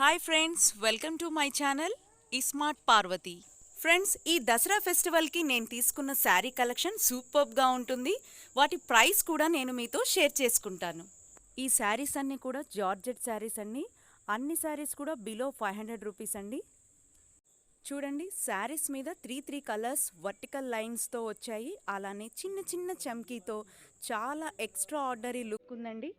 Hi friends, welcome to my channel ismart Parvathi. Friends, ఈ దసరా ఫెస్టివల్కి నేను తీసుకున్న శారీ కలెక్షన్ సూపర్గా ఉంటుంది. వాటి ప్రైస్ కూడా నేను మీతో షేర్ చేసుకుంటాను. ఈ శారీస్ అన్నీ కూడా జార్జెట్ శారీస్ అండి. అన్ని శారీస్ కూడా బిలో 500 రూపీస్ అండి. చూడండి, శారీస్ మీద త్రీ కలర్స్ వర్టికల్ లైన్స్తో వచ్చాయి. అలానే చిన్న చిన్న చమ్కీతో చాలా ఎక్స్ట్రా ఆర్డరీ లుక్ ఉందండి.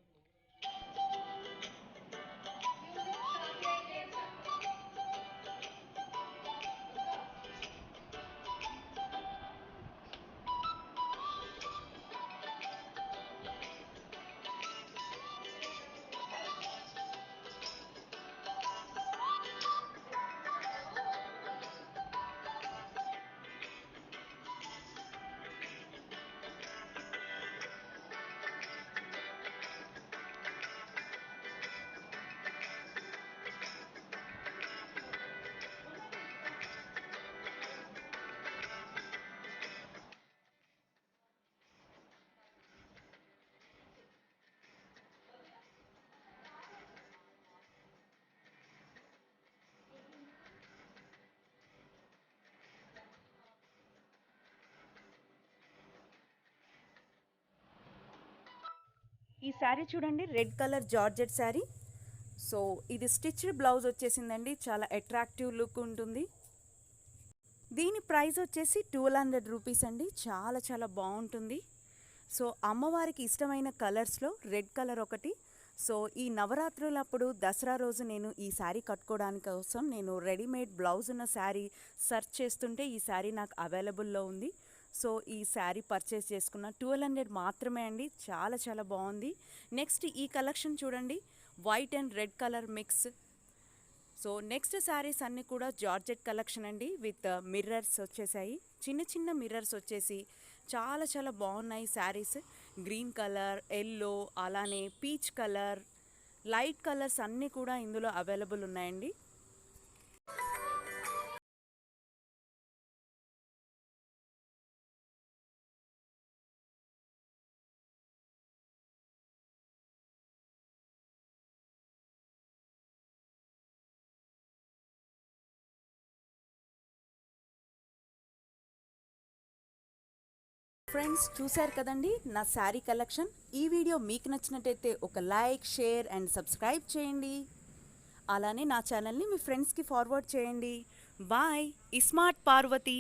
ఈ శారీ చూడండి, red colour georgette sari. So ఇది స్టిచ్డ్ బ్లౌజ్ వచ్చేసిందండి. చాలా అట్రాక్టివ్ లుక్ ఉంటుంది. దీని ప్రైస్ వచ్చేసి 1200 రూపీస్ అండి. చాలా చాలా బాగుంటుంది. సో అమ్మవారికి ఇష్టమైన కలర్స్లో రెడ్ కలర్ ఒకటి. సో ఈ నవరాత్రులప్పుడు దసరా రోజు నేను ఈ శారీ కట్టుకోవడానికి కోసం నేను రెడీమేడ్ బ్లౌజ్ ఉన్న శారీ సెర్చ్ చేస్తుంటే ఈ శారీ నాకు అవైలబుల్లో ఉంది. సో ఈ శారీ పర్చేస్ చేసుకున్న 1200 మాత్రమే అండి. చాలా చాలా బాగుంది. నెక్స్ట్ ఈ కలెక్షన్ చూడండి, white and red colour mix. So next saris అన్నీ కూడా జార్జెట్ కలెక్షన్ అండి. విత్ మిర్రర్స్ వచ్చేసాయి. చిన్న చిన్న మిర్రర్స్ వచ్చేసి చాలా చాలా బాగున్నాయి శారీస్. గ్రీన్ కలర్, ఎల్లో, అలానే పీచ్ కలర్, లైట్ కలర్స్ అన్నీ కూడా ఇందులో అవైలబుల్ ఉన్నాయండి. ఫ్రెండ్స్, చూశారు కదండి నా శారీ కలెక్షన్. ఈ వీడియో మీకు నచ్చినట్టయితే ఒక లైక్, షేర్ అండ్ సబ్స్క్రైబ్ చేయండి. అలానే నా ఛానల్ని మీ ఫ్రెండ్స్కి ఫార్వర్డ్ చేయండి. బాయ్. ఇస్మార్ట్ పార్వతి.